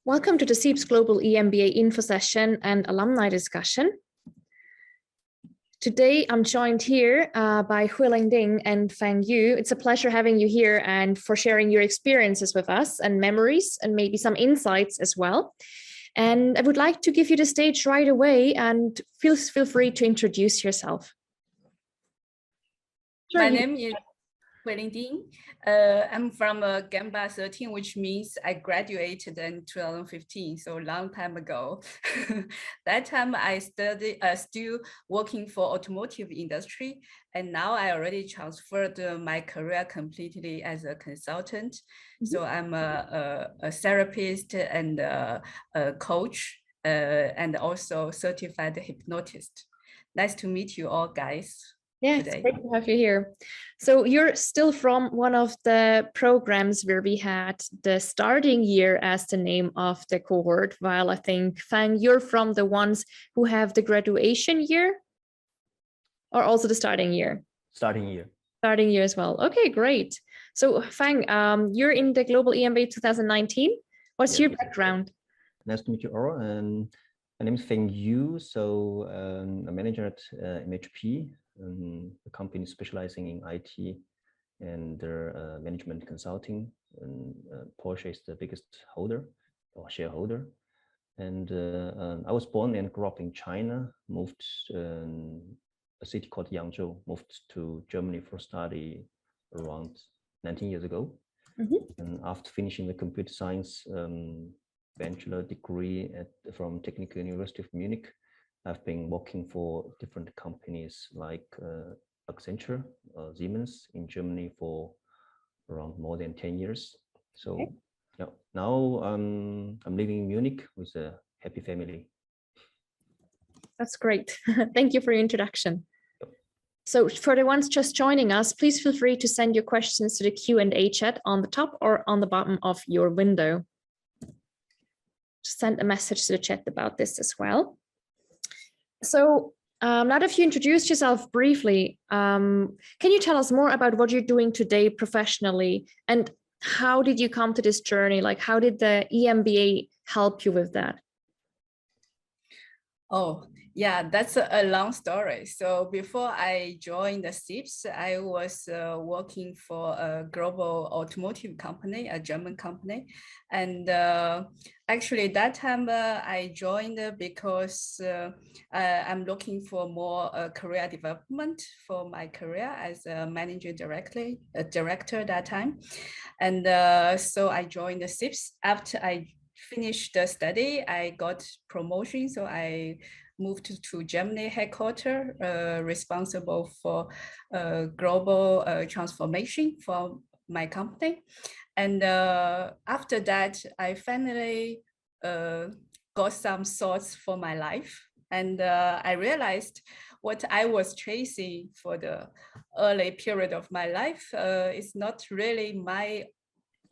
Welcome to the CEIBS Global EMBA info session and alumni discussion. Today, I'm joined here by Huiling Ding and Fang Yu. It's a pleasure having you here and for sharing your experiences with us and memories and maybe some insights as well. And I would like to give you the stage right away and feel free to introduce yourself. My name is Huiling Ding. I'm from EMBA 13, which means I graduated in 2015, so a long time ago. That time I studied, still working for automotive industry, and now I already transferred my career completely as a consultant. So I'm a therapist and a coach, and also certified hypnotist. Nice to meet you all, guys. Yeah, it's great to have you here. So you're still from one of the programs where we had the starting year as the name of the cohort, while I think, Fang, you're from the ones who have the graduation year, or also the starting year? Starting year. Starting year as well. Okay, great. So Fang, you're in the Global EMBA 2019. What's your background? Nice to meet you all. My name is Feng Yu, so I'm a manager at MHP. A company specializing in IT and their management consulting. And Porsche is the biggest holder or shareholder. And I was born and grew up in China, moved a city called Yangzhou, moved to Germany for study around 19 years ago. And after finishing the computer science bachelor degree from Technical University of Munich, I've been working for different companies like Accenture, Siemens in Germany for around more than 10 years. So now I'm living in Munich with a happy family. That's great. Thank you for your introduction. So for the ones just joining us, please feel free to send your questions to the Q&A chat on the top or on the bottom of your window. Just send a message to the chat about this as well. So now that you introduced yourself briefly, can you tell us more about what you're doing today professionally and how did you come to this journey? Like, how did the EMBA help you with that? Oh, yeah, that's a long story. So before I joined the CEIBS, I was working for a global automotive company, a German company. And actually that time I joined because I'm looking for more career development for my career as a director that time. And so I joined the CEIBS. After I finished the study, I got promotion. So I moved to Germany headquarters, responsible for global transformation for my company. And after that, I finally got some thoughts for my life. And I realized what I was chasing for the early period of my life is not really my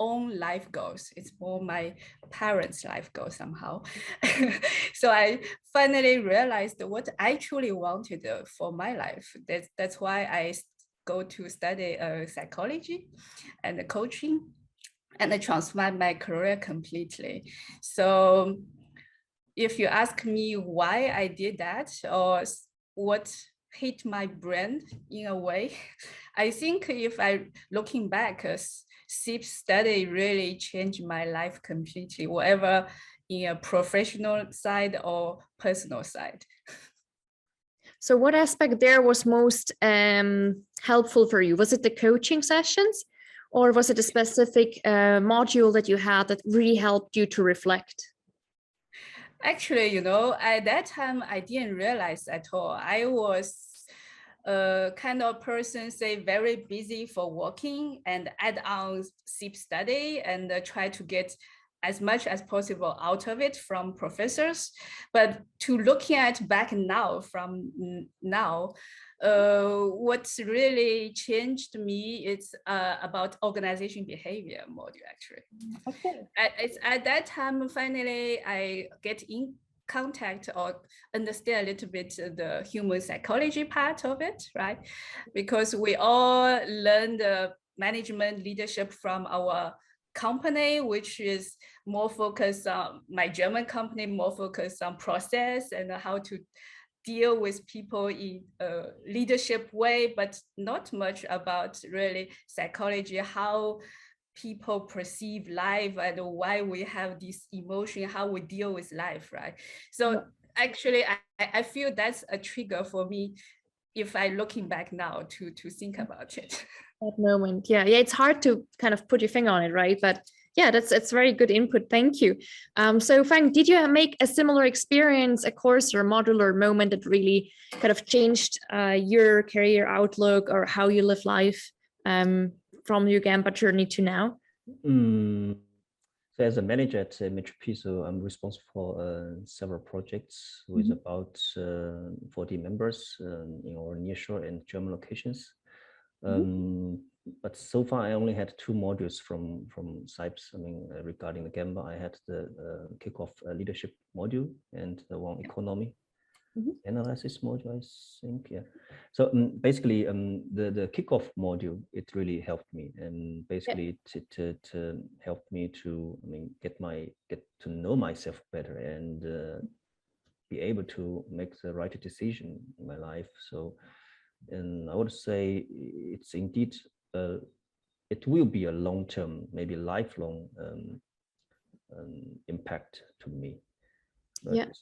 own life goals. It's more my parents' life goals somehow. So I finally realized what I truly wanted for my life. That's why I go to study psychology and coaching, and I transformed my career completely. So if you ask me why I did that or what hit my brain in a way, I think if I looking back, CEIBS study really changed my life completely, whatever in a professional side or personal side. So what aspect there was most helpful for you? Was it the coaching sessions or was it a specific module that you had that really helped you to reflect? Actually, you know, at that time, I didn't realize at all. I was kind of person, say, very busy for working and add on CEIBS study and try to get as much as possible out of it from professors. But to looking at back now, from now, what's really changed me is about organization behavior module, actually. Okay. At that time, finally, I get in contact or understand a little bit the human psychology part of it, right? Because we all learn the management leadership from our company, which is more focused on my German company, more focused on process and how to deal with people in a leadership way, but not much about really psychology, how people perceive life and why we have this emotion, how we deal with life, right? So actually, I feel that's a trigger for me if I'm looking back now to think about it. That moment, yeah, it's hard to kind of put your finger on it, right? But yeah, it's very good input. Thank you. So Fang, did you make a similar experience, a course or a module or moment that really kind of changed your career outlook or how you live life from your Gamba journey to now? So as a manager at MHP, so I'm responsible for several projects with about 40 members in our nearshore and German locations. But so far, I only had 2 modules from CEIBS. I mean, regarding the Gamba, I had the kickoff leadership module and the one economy analysis module, I think. Yeah. So basically, the kickoff module, it really helped me, and basically it helped me to, I mean, get to know myself better and be able to make the right decision in my life. So. And I would say it's indeed, it will be a long-term, maybe lifelong impact to me. But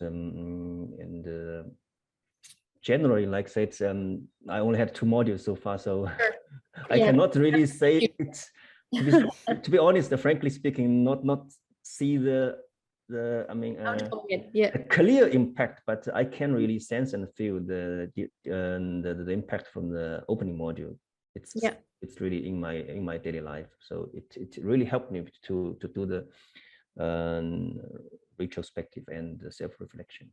generally, like I said, I only had 2 modules so far, so I cannot really say it. To be honest, frankly speaking, not see the clear impact, but I can really sense and feel the impact from the opening module. It's really in my daily life. So it really helped me to do the retrospective and the self-reflection.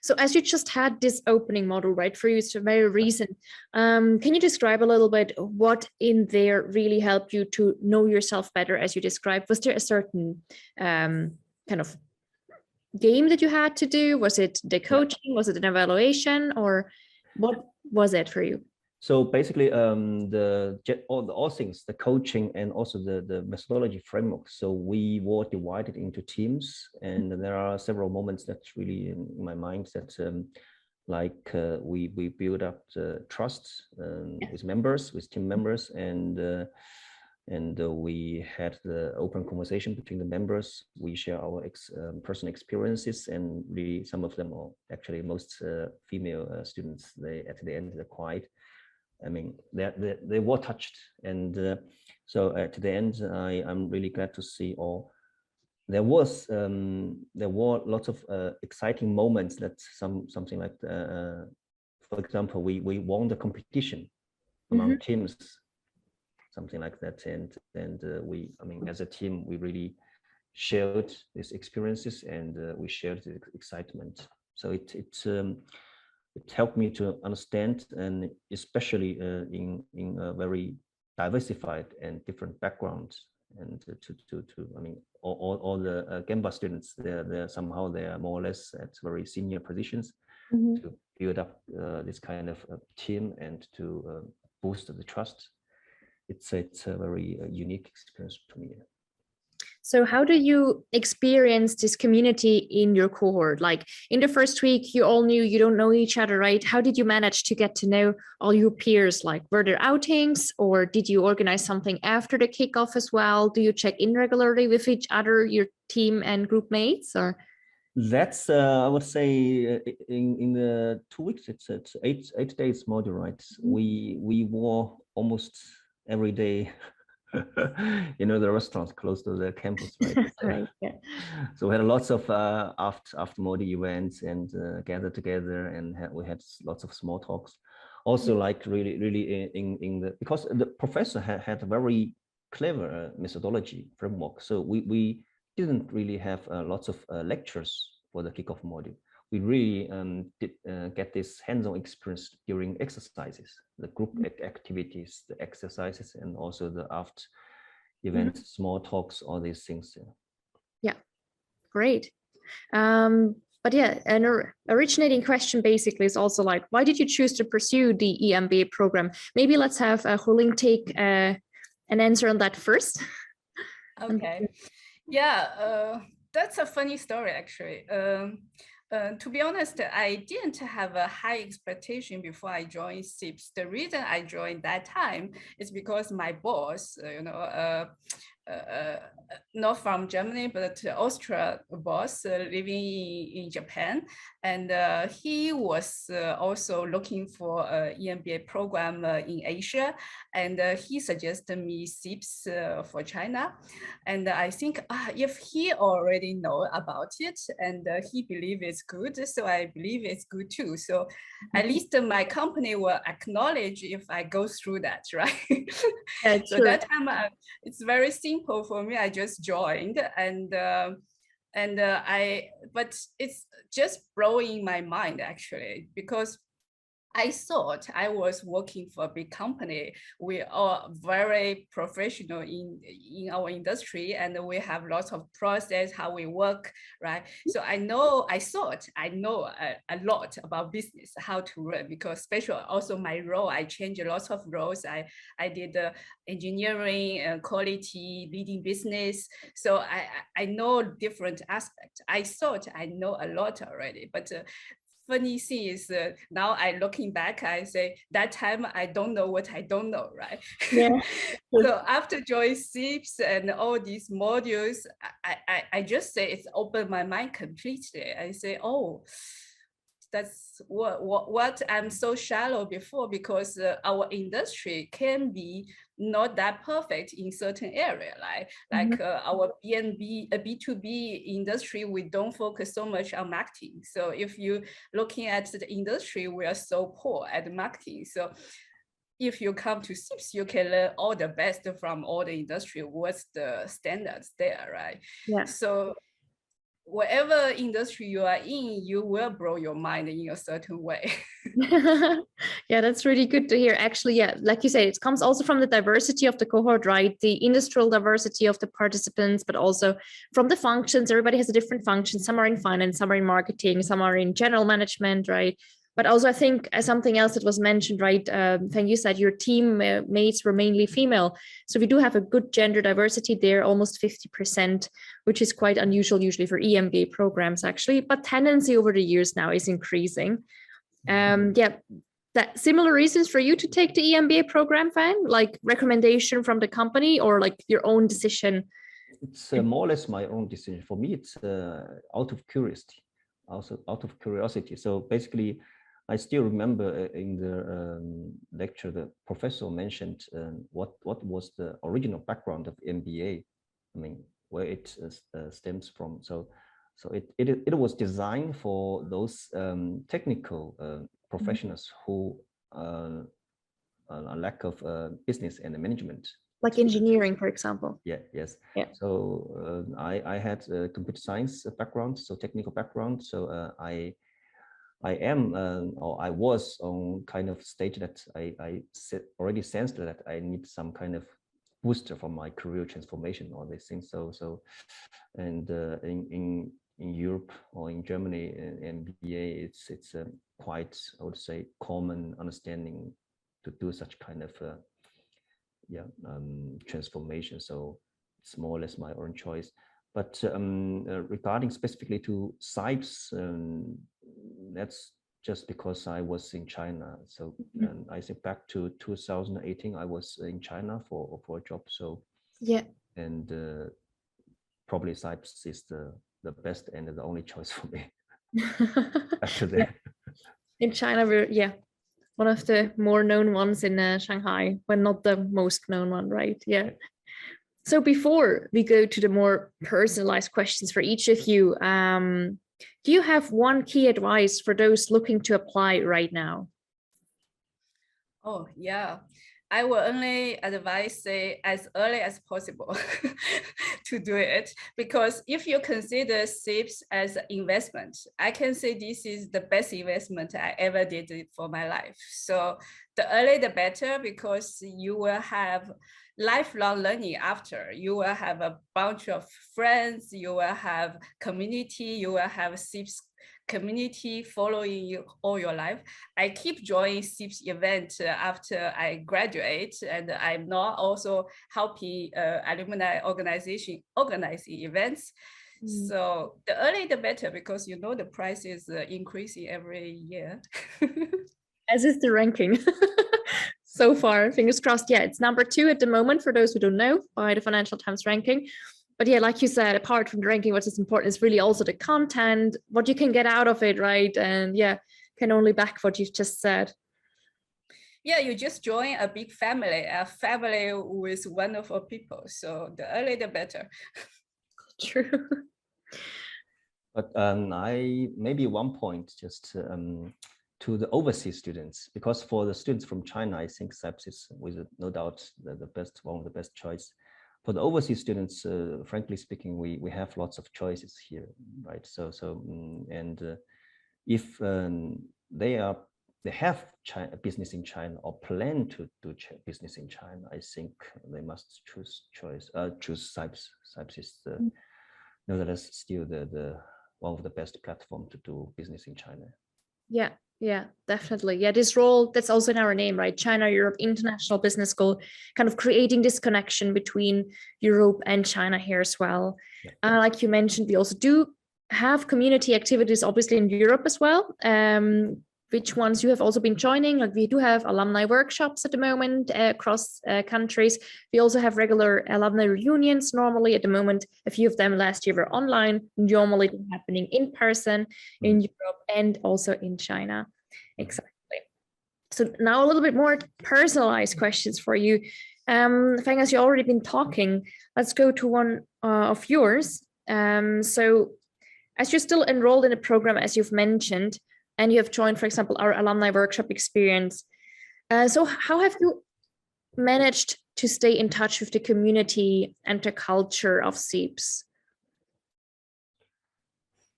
So as you just had this opening model, right, for you, it's very recent. Can you describe a little bit what in there really helped you to know yourself better, as you described? Was there a certain kind of game that you had to do? Was it the coaching? Was it an evaluation, or what was it for you? So basically, all things, the coaching and also the methodology framework. So we were divided into teams, and there are several moments that's really in my mind that we build up the trust with members, with team members, and we had the open conversation between the members. We share our personal experiences, and really some of them, or actually most female students, they at the end they're quiet. I mean, they were touched, and so at the end, I'm really glad to see there were lots of exciting moments. That something like, for example, we won the competition among teams, something like that, and I mean, as a team, we really shared these experiences, and we shared the excitement. So it helped me to understand, and especially in a very diversified and different backgrounds, and to I mean, all the Gamba students, they're somehow they are more or less at very senior positions, to build up this kind of team and to boost the trust. It's a very unique experience to me. So how do you experience this community in your cohort? Like in the first week, you all knew you don't know each other, right? How did you manage to get to know all your peers? Like, were there outings, or did you organize something after the kickoff as well? Do you check in regularly with each other, your team and group mates, or? That's I would say in the 2 weeks, it's 8 days module, right? We were almost every day. You know, the restaurants close to the campus, right? Right, yeah. So we had lots of after module events, and gathered together, and we had lots of small talks. Also, like really in the, because the professor had a very clever methodology framework. So we didn't really have lots of lectures for the kickoff module. We really did get this hands-on experience during exercises, the group activities, the exercises, and also the after event small talks, all these things. Yeah, great. But yeah, an originating question basically is also like, why did you choose to pursue the EMBA program? Maybe let's have Huling take an answer on that first. Okay. Yeah, that's a funny story, actually. To be honest, I didn't have a high expectation before I joined CEIBS. The reason I joined that time is because my boss, not from Germany, but Austria boss living in Japan. And he was also looking for an EMBA program in Asia. And he suggested me CEIBS for China. And I think if he already know about it and he believe it's good, so I believe it's good too. So at least my company will acknowledge if I go through that, right? Yeah, So true. that time it's very simple for me. I just joined but it's just blowing my mind actually, because I thought I was working for a big company. We are very professional in our industry, and we have lots of process, how we work, right? So I thought I know a lot about business, how to run, because especially also my role, I changed lots of roles. I did engineering, quality, leading business. So I know different aspects. I thought I know a lot already, but funny thing is now I looking back, I say that time I don't know what I don't know, right? Yeah. So after joining CEIBS and all these modules, I just say it's opened my mind completely. I say, oh, that's what I'm so shallow before, because our industry can be not that perfect in certain area, like our B2B industry, we don't focus so much on marketing. So if you looking at the industry, we are so poor at marketing. So if you come to CEIBS, you can learn all the best from all the industry. What's the standards there, right? Yeah. So whatever industry you are in, you will blow your mind in a certain way. Yeah, that's really good to hear. Actually, yeah, like you say, it comes also from the diversity of the cohort, right? The industrial diversity of the participants, but also from the functions. Everybody has a different function. Some are in finance, some are in marketing, some are in general management, right? But also, I think something else that was mentioned, right? Feng, you said your team mates were mainly female. So we do have a good gender diversity there, almost 50%, which is quite unusual usually for EMBA programs, actually. But tendency over the years now is increasing. Yeah, that similar reasons for you to take the EMBA program, Feng, like recommendation from the company or like your own decision? It's more or less my own decision. For me, it's out of curiosity, also out of curiosity. So basically, I still remember in the lecture, the professor mentioned what was the original background of MBA. I mean, where it stems from. So it was designed for those technical professionals who a lack of business and management. Like engineering, for example. Yeah, yes. Yeah. So I had a computer science background, so technical background. So I am, or I was on kind of stage that I already sensed that I need some kind of booster for my career transformation, all these things. And in Europe or in Germany, MBA, it's quite, I would say, common understanding to do such kind of transformation. So it's more or less my own choice. But regarding specifically to CEIBS, that's just because I was in China. So I think back to 2018, I was in China for a job. So yeah, and probably CEIBS is the best and the only choice for me. After that, in China, we're one of the more known ones in Shanghai, but not the most known one, right? Yeah. So before we go to the more personalized questions for each of you, do you have one key advice for those looking to apply right now? Oh, yeah. I will only advise say as early as possible to do it, because if you consider CEIBS as an investment, I can say this is the best investment I ever did for my life. So the earlier the better, because you will have lifelong learning after. You will have a bunch of friends, you will have community, you will have CEIBS community following you all your life. I keep joining CEIBS event after I graduate, and I'm now also helping alumni organization organizing events. So the earlier the better, because you know the price is increasing every year. As is the ranking. So far, fingers crossed. Yeah, it's number 2 at the moment for those who don't know by the Financial Times ranking. But yeah, like you said, apart from the ranking, what is important is really also the content, what you can get out of it, right? And yeah, can only back what you've just said. Yeah, you just join a big family, a family with wonderful people. So the earlier the better. True. But I maybe one point just to the overseas students, because for the students from China, I think CEIBS is with no doubt the best, one of the best choice. For the overseas students, frankly speaking, we have lots of choices here, right? If they have business in China or plan to do business in China, I think they must choose CEIBS. CEIBS is nevertheless still the one of the best platform to do business in China. Yeah, definitely. Yeah, this role, that's also in our name, right? China Europe International Business School, kind of creating this connection between Europe and China here as well. Yeah. Like you mentioned, we also do have community activities, obviously, in Europe as well. Which ones you have also been joining? Like we do have alumni workshops at the moment across countries. We also have regular alumni reunions. Normally at the moment, a few of them last year were online, normally happening in person in Europe and also in China. Exactly. So now a little bit more personalized questions for you. Feng, as you've already been talking, let's go to one of yours. So as you're still enrolled in a program, as you've mentioned, and you have joined, for example, our alumni workshop experience. So how have you managed to stay in touch with the community and the culture of CEIBS?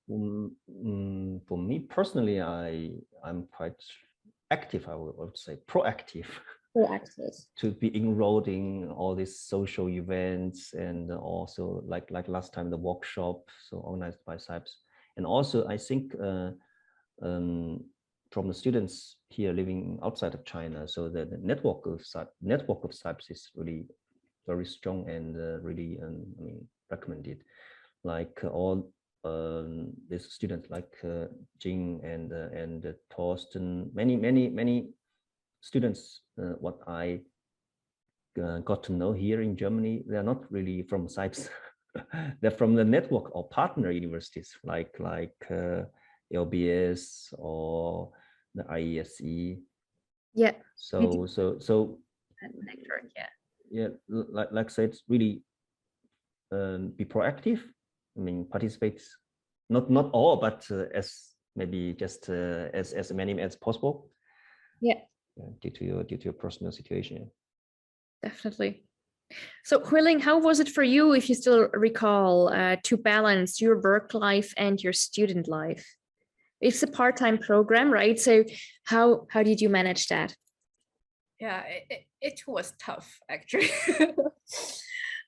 For me personally, I'm quite active, I would say proactive. To be enrolled in all these social events, and also like last time the workshop, so organized by CEIBS. And also I think from the students here living outside of China, so the network of CEIBS is really very strong and really I mean, recommended. Like all these students like Jing and Torsten, many students what I got to know here in Germany, they are not really from CEIBS. They're from the network or partner universities like LBS or the IESE. Yeah. So yeah, like I said, really be proactive. I mean, participate, not all, but as maybe just as many as possible. Yeah. Due to your personal situation. Definitely. So Huiling, how was it for you, if you still recall, to balance your work life and your student life? It's a part-time program, right? So how did you manage that? Yeah, it was tough, actually.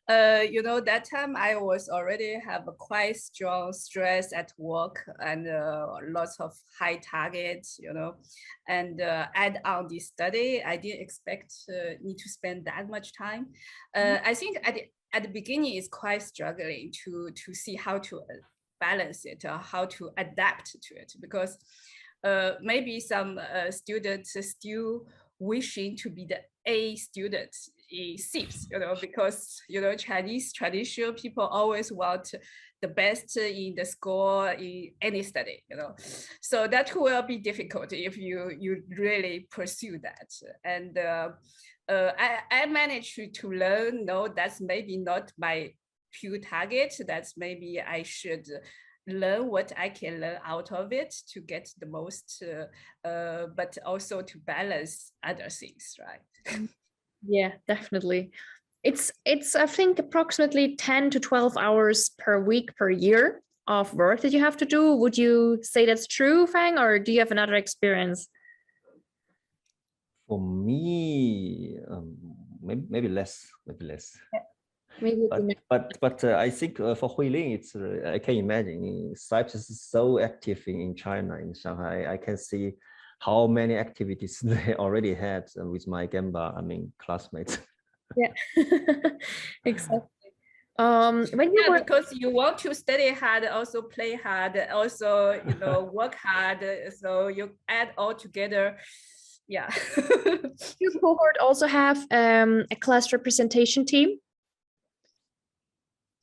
You know, that time I was already have a quite strong stress at work and lots of high targets, you know, and add on the study, I didn't expect need to spend that much time. I think at the beginning it's quite struggling to see how to balance it or how to adapt to it, because maybe some students are still wishing to be the A student in CEIBS, you know, because, you know, Chinese traditional people always want the best in the school in any study, you know. So that will be difficult if you really pursue that. And I managed to learn, no, that's maybe not my pure target. That's maybe I should learn what I can learn out of it to get the most, but also to balance other things, right? Yeah, definitely. It's I think approximately 10 to 12 hours per week per year of work that you have to do. Would you say that's true, Fang, or do you have another experience? For me, maybe less. Yeah. Maybe but I think for Huiling, it's I can imagine CEIBS is so active in China, in Shanghai. I can see how many activities they already had with my Gemba, I mean, classmates. Yeah, exactly. When you were because you want to study hard, also play hard, also work hard. So you add all together. Yeah. your cohort also have a class representation team.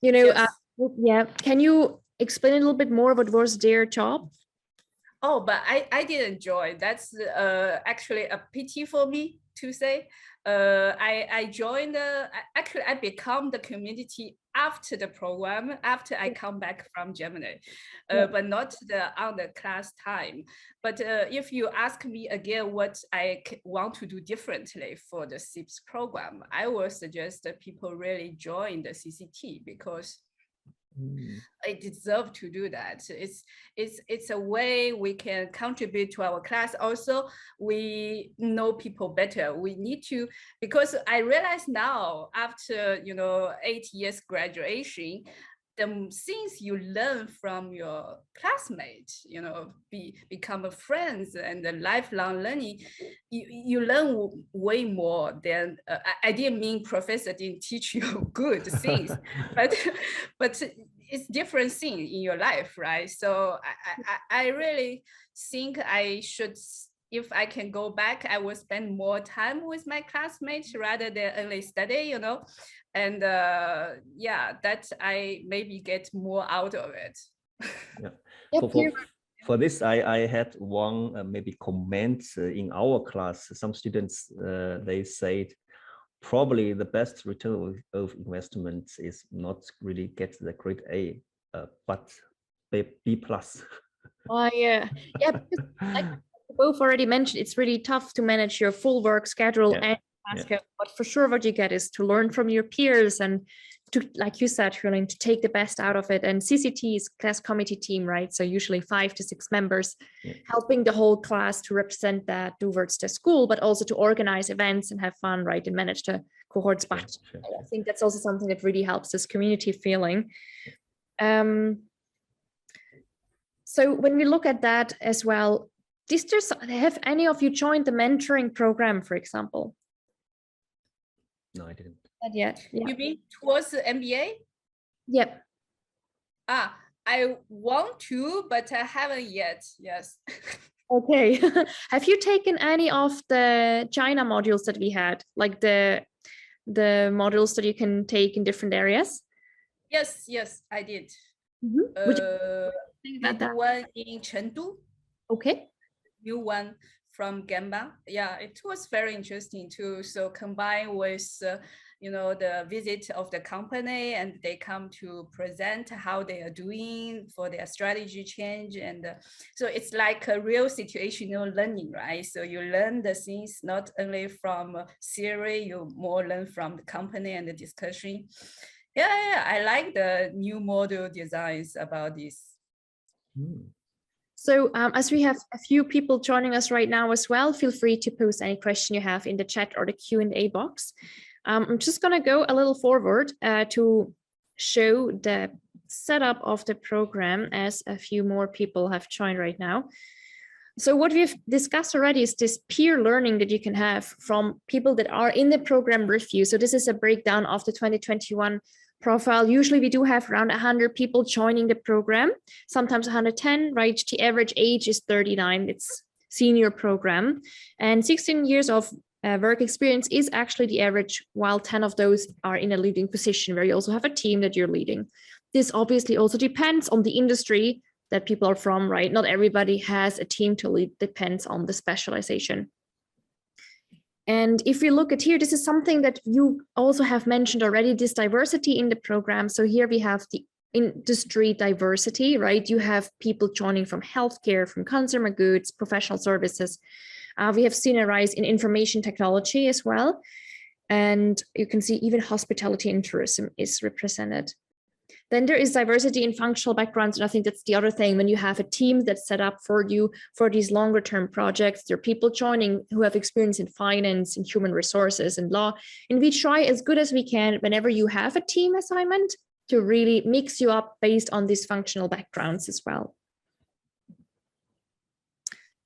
Yes. Yeah. Can you explain a little bit more what was their job? Oh, but I did enjoy. That's actually a pity for me to say. I joined. Actually, I become the community after the program, after I come back from Germany, but not on the class time. But if you ask me again what I want to do differently for the CEIBS program, I would suggest that people really join the CCT because I deserve to do that. It's a way we can contribute to our class. Also, we know people better. We need to, because I realize now after 8 years graduation, the things you learn from your classmates, become friends and the lifelong learning, you learn way more than I didn't mean professor didn't teach you good things, but it's different thing in your life, right? So I really think I should, if I can go back, I will spend more time with my classmates rather than only study, and yeah, that I maybe get more out of it. Yeah. For this, I had one maybe comment in our class. Some students, they said, probably the best return of investment is not really get the grade A, but B plus. Oh yeah, because like both already mentioned, it's really tough to manage your full work schedule and class schedule. But for sure, what you get is to learn from your peers and to, like you said, to take the best out of it. And CCT is class committee team, right? So usually 5 to 6 members, helping the whole class to represent that towards the school, but also to organize events and have fun, right? And manage the cohorts back. I think that's also something that really helps this community feeling. So when we look at that as well, have any of you joined the mentoring program, for example? No, I didn't. Not yet. Yeah. You mean towards the MBA? Yep. I want to, but I haven't yet. Yes. Okay. Have you taken any of the China modules that we had, like the modules that you can take in different areas? Yes, I did. One in Chengdu. Okay. New one from Gemba. Yeah, it was very interesting too. So combined with the visit of the company, and they come to present how they are doing for their strategy change, and so it's like a real situational learning, right? So you learn the things not only from theory, you more learn from the company and the discussion. Yeah, I like the new module designs about this. So as we have a few people joining us right now as well, feel free to post any question you have in the chat or the Q&A box. I'm just going to go a little forward to show the setup of the program as a few more people have joined right now. So what we've discussed already is this peer learning that you can have from people that are in the program with you. So this is a breakdown of the 2021 profile. Usually we do have around 100 people joining the program, sometimes 110, right? The average age is 39. It's senior program, and 16 years of work experience is actually the average, while 10 of those are in a leading position where you also have a team that you're leading. This obviously also depends on the industry that people are from, right? Not everybody has a team to lead, depends on the specialization. And if we look at here, this is something that you also have mentioned already, this diversity in the program. So here we have the industry diversity, right? You have people joining from healthcare, from consumer goods, professional services. We have seen a rise in information technology as well. And you can see even hospitality and tourism is represented. Then there is diversity in functional backgrounds. And I think that's the other thing. When you have a team that's set up for you for these longer term projects, there are people joining who have experience in finance and human resources and law. And we try as good as we can whenever you have a team assignment to really mix you up based on these functional backgrounds as well.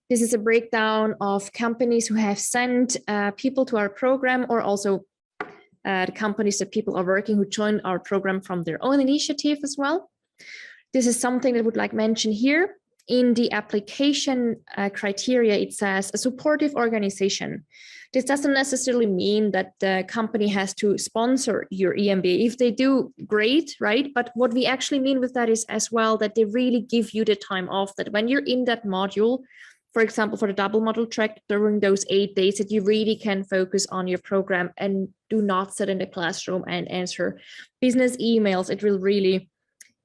This is a breakdown of companies who have sent people to our program, or also the companies that people are working who join our program from their own initiative as well. This is something that I would like to mention here. In the application criteria, it says a supportive organization. This doesn't necessarily mean that the company has to sponsor your EMBA. If they do, great, right? But what we actually mean with that is as well that they really give you the time off, that when you're in that module, for example, for the double module track, during those 8 days, that you really can focus on your program and do not sit in the classroom and answer business emails. It will really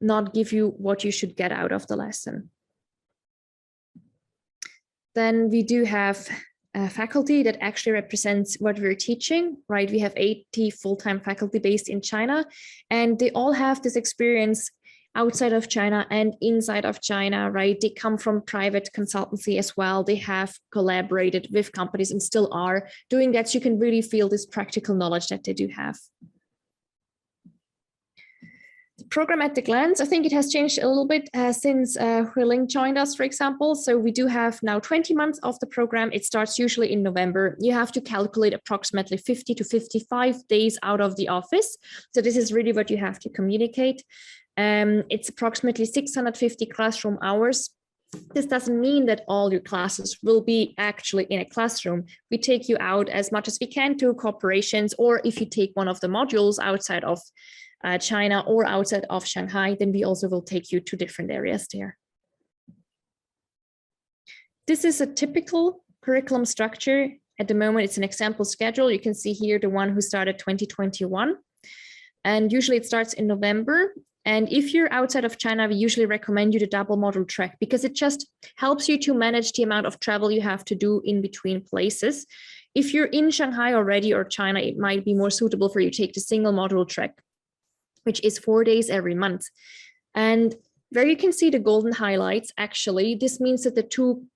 not give you what you should get out of the lesson. Then we do have faculty that actually represents what we're teaching, right? We have 80 full-time faculty based in China, and they all have this experience outside of China and inside of China, right? They come from private consultancy as well. They have collaborated with companies and still are doing that. So you can really feel this practical knowledge that they do have. The program at a glance, I think it has changed a little bit since Hui-Ling joined us, for example. So we do have now 20 months of the program. It starts usually in November. You have to calculate approximately 50 to 55 days out of the office. So this is really what you have to communicate. It's approximately 650 classroom hours. This doesn't mean that all your classes will be actually in a classroom. We take you out as much as we can to corporations, or if you take one of the modules outside of China or outside of Shanghai, then we also will take you to different areas there. This is a typical curriculum structure. At the moment, it's an example schedule. You can see here the one who started 2021. And usually it starts in November. And if you're outside of China, we usually recommend you the double module track because it just helps you to manage the amount of travel you have to do in between places. If you're in Shanghai already or China, it might be more suitable for you to take the single module track, which is 4 days every month. And there you can see the golden highlights. Actually, this means that the two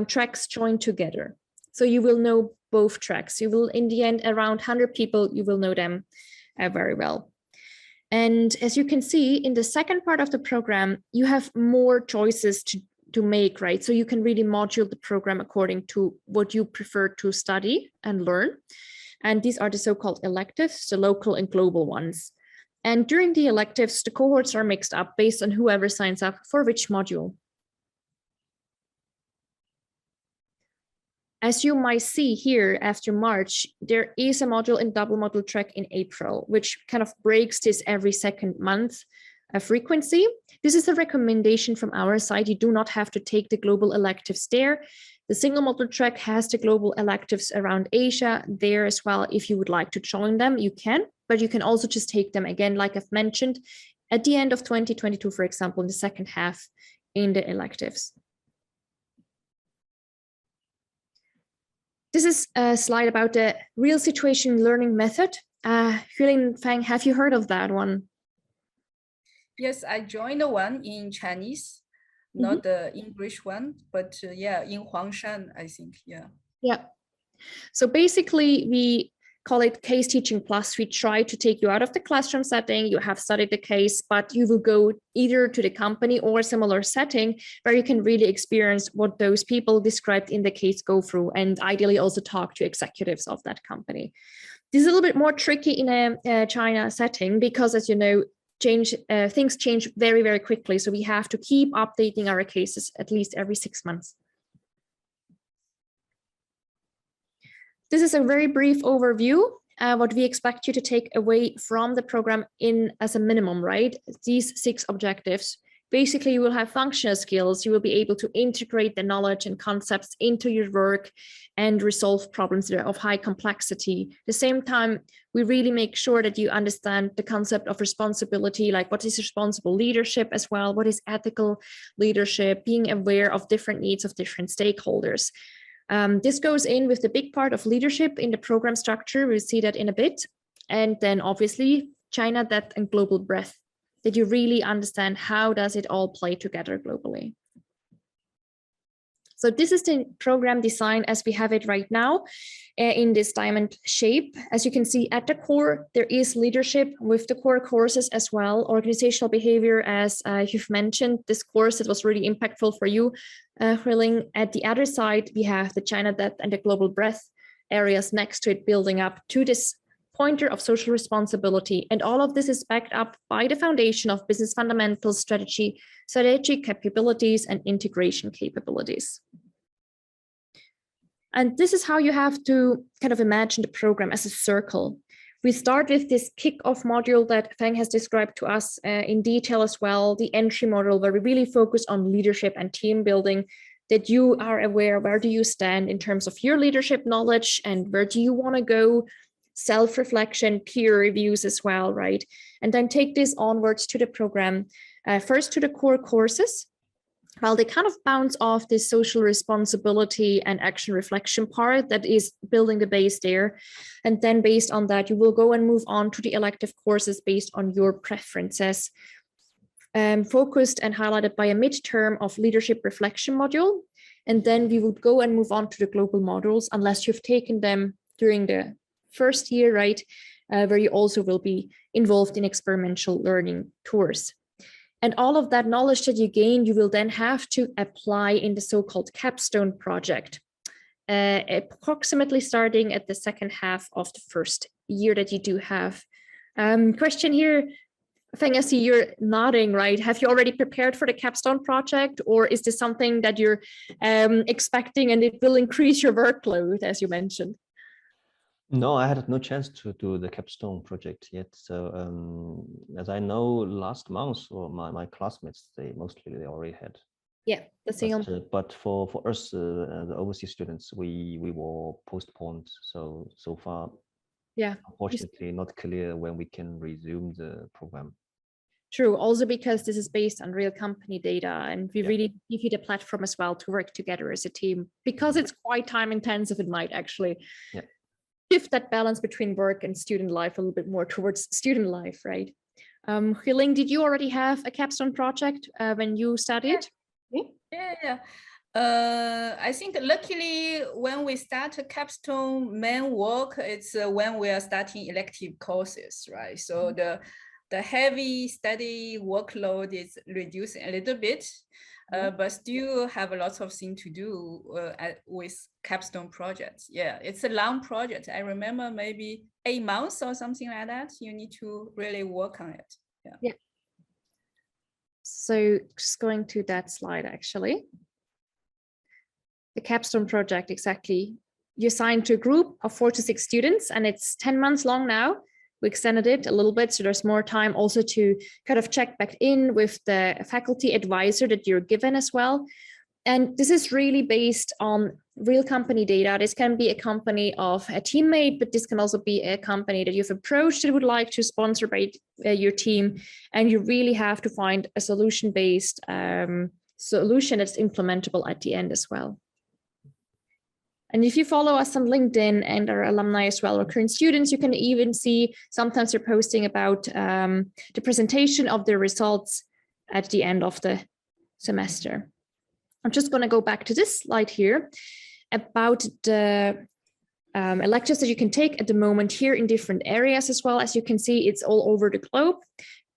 tracks join together. So you will know both tracks. You will, in the end, around 100 people, you will know them very well. And as you can see, in the second part of the program, you have more choices to make, right? So you can really module the program according to what you prefer to study and learn. And these are the so-called electives, the local and global ones. And during the electives, the cohorts are mixed up based on whoever signs up for which module. As you might see here, after March, there is a module in double module track in April, which kind of breaks this every second month frequency. This is a recommendation from our side. You do not have to take the global electives there. The single module track has the global electives around Asia there as well. If you would like to join them, you can, but you can also just take them again, like I've mentioned, at the end of 2022, for example, in the second half in the electives. This is a slide about the real situation learning method. Hui-Ling Fang, have you heard of that one? Yes, I joined the one in Chinese, not the English one, but yeah, in Huangshan, I think, yeah. Yeah. So basically, we call it case teaching plus. We try to take you out of the classroom setting. You have studied the case, but you will go either to the company or a similar setting where you can really experience what those people described in the case go through, and ideally also talk to executives of that company. This is a little bit more tricky in a China setting because, as you know, things change very, very quickly. So we have to keep updating our cases at least every 6 months. This is a very brief overview, what we expect you to take away from the program as a minimum, right? These 6 objectives. Basically, you will have functional skills. You will be able to integrate the knowledge and concepts into your work and resolve problems that are of high complexity. At the same time, we really make sure that you understand the concept of responsibility, like what is responsible leadership as well, what is ethical leadership, being aware of different needs of different stakeholders. This goes in with the big part of leadership in the program structure. We'll see that in a bit. And then obviously China, depth and global breadth. that you really understand how does it all play together globally. So this is the program design as we have it right now in this diamond shape. As you can see at the core, there is leadership with the core courses as well. Organizational behavior, as you've mentioned, this course that was really impactful for you, Huiling. At the other side, we have the China depth and the global breadth areas next to it, building up to this pointer of social responsibility. And all of this is backed up by the foundation of business fundamentals, strategic capabilities, and integration capabilities. And this is how you have to kind of imagine the program as a circle. We start with this kickoff module that Feng has described to us in detail as well, the entry module, where we really focus on leadership and team building, that you are aware, where do you stand in terms of your leadership knowledge and where do you want to go, self-reflection, peer reviews as well, right? And then take this onwards to the program, first to the core courses. Well, they kind of bounce off this social responsibility and action reflection part that is building the base there. And then based on that, you will go and move on to the elective courses based on your preferences, focused and highlighted by a midterm of leadership reflection module. And then we would go and move on to the global modules, unless you've taken them during the first year, right? Where you also will be involved in experiential learning tours. And all of that knowledge that you gain, you will then have to apply in the so-called Capstone Project, approximately starting at the second half of the first year that you do have. Question here, Feng, I see you're nodding, right? Have you already prepared for the Capstone Project, or is this something that you're expecting and it will increase your workload, as you mentioned? No, I had no chance to do the Capstone Project yet. So as I know, last month, or my classmates, they already had. Yeah, the single. But for us, the overseas students, we were postponed. So far, yeah, unfortunately, not clear when we can resume the program. True, also because this is based on real company data, and we really give you the platform as well to work together as a team, because it's quite time intensive. It might actually shift that balance between work and student life a little bit more towards student life, right? Huiling, did you already have a Capstone project when you studied? Yeah. I think luckily when we start Capstone main work, it's when we are starting elective courses, right? So the heavy study workload is reducing a little bit, but still have a lot of things to do with Capstone projects. Yeah, it's a long project. I remember maybe 8 months or something like that. You need to really work on it. Yeah. So just going to that slide, actually. The Capstone project, exactly. You assigned to a group of 4 to 6 students, and it's 10 months long now. We extended it a little bit, so there's more time also to kind of check back in with the faculty advisor that you're given as well. And this is really based on real company data. This can be a company of a teammate, but this can also be a company that you've approached that would like to sponsor by your team. And you really have to find a solution-based solution that's implementable at the end as well. And if you follow us on LinkedIn and our alumni as well, or current students, you can even see sometimes they're posting about the presentation of their results at the end of the semester. I'm just going to go back to this slide here about the electives that you can take at the moment here in different areas as well. As you can see, it's all over the globe.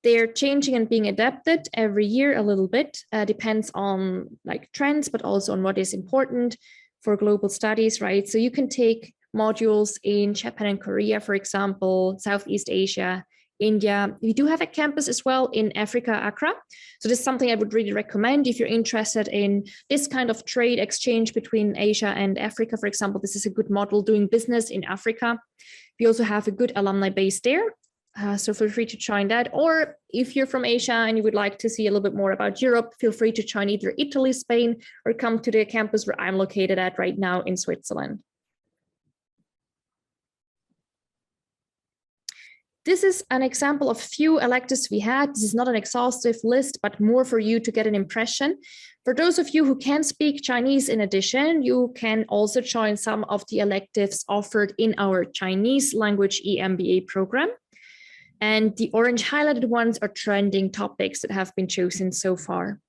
They're changing and being adapted every year a little bit, depends on like trends, but also on what is important for global studies, right? So you can take modules in Japan and Korea, for example, Southeast Asia, India. We do have a campus as well in Africa, Accra. So this is something I would really recommend if you're interested in this kind of trade exchange between Asia and Africa. For example, this is a good model doing business in Africa. We also have a good alumni base there. So feel free to join that. Or if you're from Asia and you would like to see a little bit more about Europe, feel free to join either Italy, Spain, or come to the campus where I'm located at right now in Switzerland. This is an example of few electives we had. This is not an exhaustive list, but more for you to get an impression. For those of you who can speak Chinese in addition, you can also join some of the electives offered in our Chinese language EMBA program. And the orange highlighted ones are trending topics that have been chosen so far.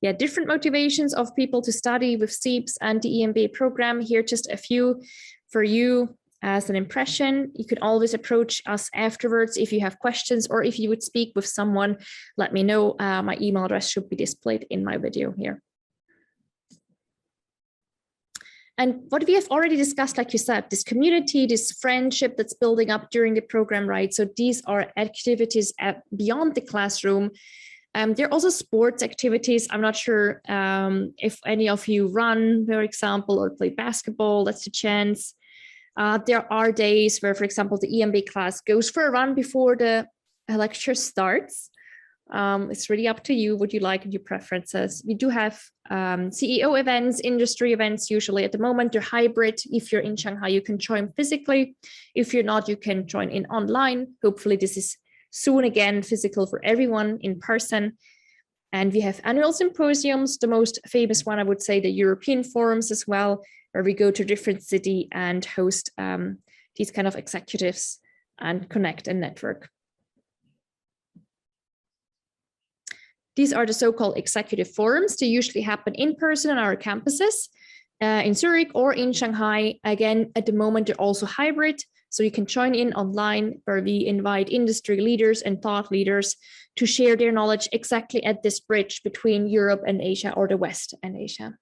Yeah, different motivations of people to study with CEIBS and the EMBA program. Here, just a few for you as an impression. You could always approach us afterwards if you have questions, or if you would speak with someone, let me know. My email address should be displayed in my video here. And what we have already discussed, like you said, this community, this friendship that's building up during the program, right? So these are activities beyond the classroom. There are also sports activities. I'm not sure if any of you run, for example, or play basketball. That's a chance. There are days where, for example, the EMBA class goes for a run before the lecture starts. It's really up to you what you like and your preferences. We do have CEO events, industry events. Usually at the moment, they're hybrid. If you're in Shanghai, you can join physically. If you're not, you can join in online. Hopefully this is soon again physical for everyone in person. And we have annual symposiums. The most famous one, I would say, the European forums as well, where we go to different city and host these kind of executives and connect and network. These are the so-called executive forums. They usually happen in person on our campuses in Zurich or in Shanghai. Again, at the moment, they're also hybrid. So you can join in online, where we invite industry leaders and thought leaders to share their knowledge exactly at this bridge between Europe and Asia, or the West and Asia.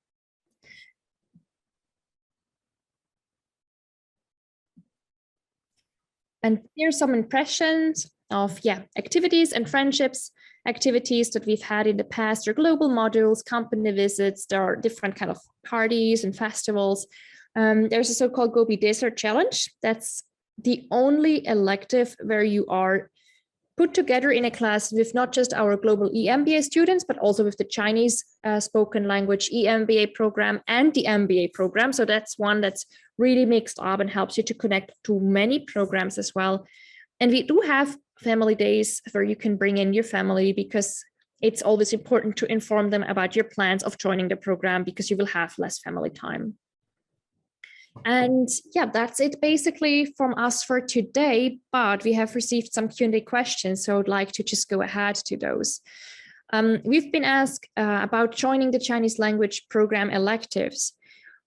And here's some impressions of activities and friendships, activities that we've had in the past. There are global modules, company visits, there are different kind of parties and festivals. There's a so-called Gobi Desert Challenge. That's the only elective where you are put together in a class with not just our global EMBA students, but also with the Chinese spoken language EMBA program and the MBA program. So that's one that's really mixed up and helps you to connect to many programs as well. And we do have family days where you can bring in your family, because it's always important to inform them about your plans of joining the program, because you will have less family time. And yeah, that's it basically from us for today, but we have received some Q&A questions, so I'd like to just go ahead to those. We've been asked about joining the Chinese language program electives.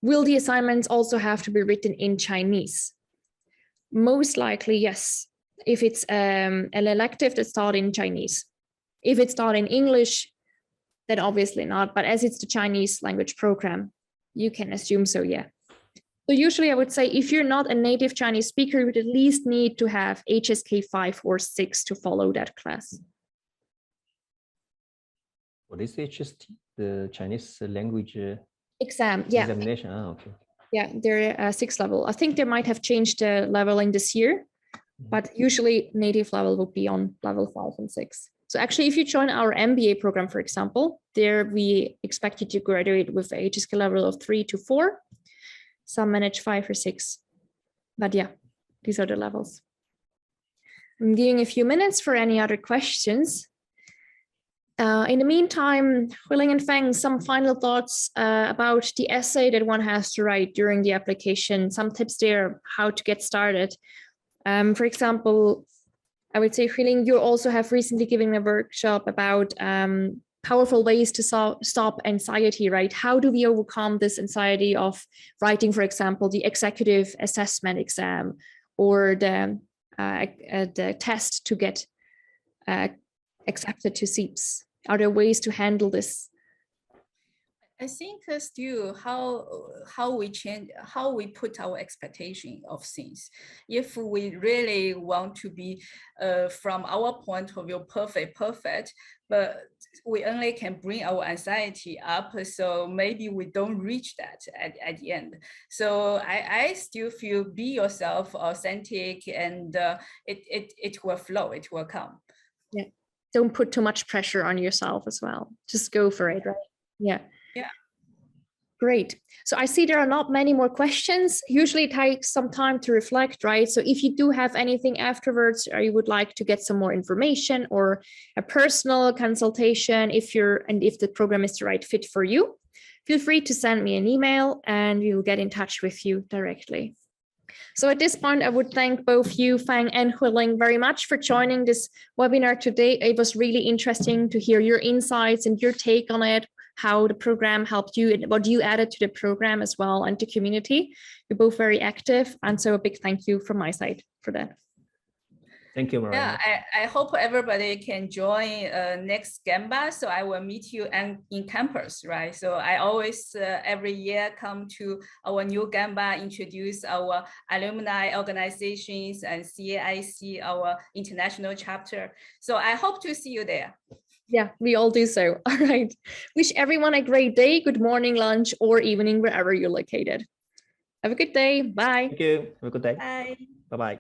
Will the assignments also have to be written in Chinese? Most likely, yes, if it's an elective that's taught in Chinese. If it's taught in English, then obviously not, but as it's the Chinese language program, you can assume so, yeah. So usually I would say if you're not a native Chinese speaker, you would at least need to have HSK 5 or 6 to follow that class. What is the HST? The Chinese language exam, yeah. Examination, okay. Yeah, they're 6th level. I think they might have changed the leveling this year, but usually native level would be on level 5 and 6. So actually, if you join our MBA program, for example, there we expect you to graduate with a HSK level of 3 to 4. Some manage 5 or 6, but yeah, these are the levels. I'm giving a few minutes for any other questions. In the meantime, Huiling and Feng, some final thoughts about the essay that one has to write during the application, some tips there, how to get started. For example, I would say, Huiling, you also have recently given a workshop about powerful ways to stop anxiety, right? How do we overcome this anxiety of writing, for example, the executive assessment exam or the test to get accepted to CEIBS? Are there ways to handle this? I think still how we put our expectation of things. If we really want to be from our point of view perfect, but we only can bring our anxiety up, so maybe we don't reach that at the end. So I still feel be yourself, authentic, and it will flow, it will come. Yeah, don't put too much pressure on yourself as well. Just go for it, right? Yeah. Yeah. Great. So I see there are not many more questions. Usually it takes some time to reflect, right? So if you do have anything afterwards, or you would like to get some more information or a personal consultation, if the program is the right fit for you, feel free to send me an email and we will get in touch with you directly. So at this point, I would thank both you, Fang and Huiling, very much for joining this webinar today. It was really interesting to hear your insights and your take on it, how the program helped you and what you added to the program as well and to community. You're both very active. And so a big thank you from my side for that. Thank you, Yeah, Miranda. I hope everybody can join next Gamba. So I will meet you in campus, right? So I always every year come to our new Gamba, introduce our alumni organizations and CEIC, our international chapter. So I hope to see you there. Yeah, we all do so. All right. Wish everyone a great day, good morning, lunch, or evening, wherever you're located. Have a good day. Bye. Thank you. Have a good day. Bye. Bye-bye.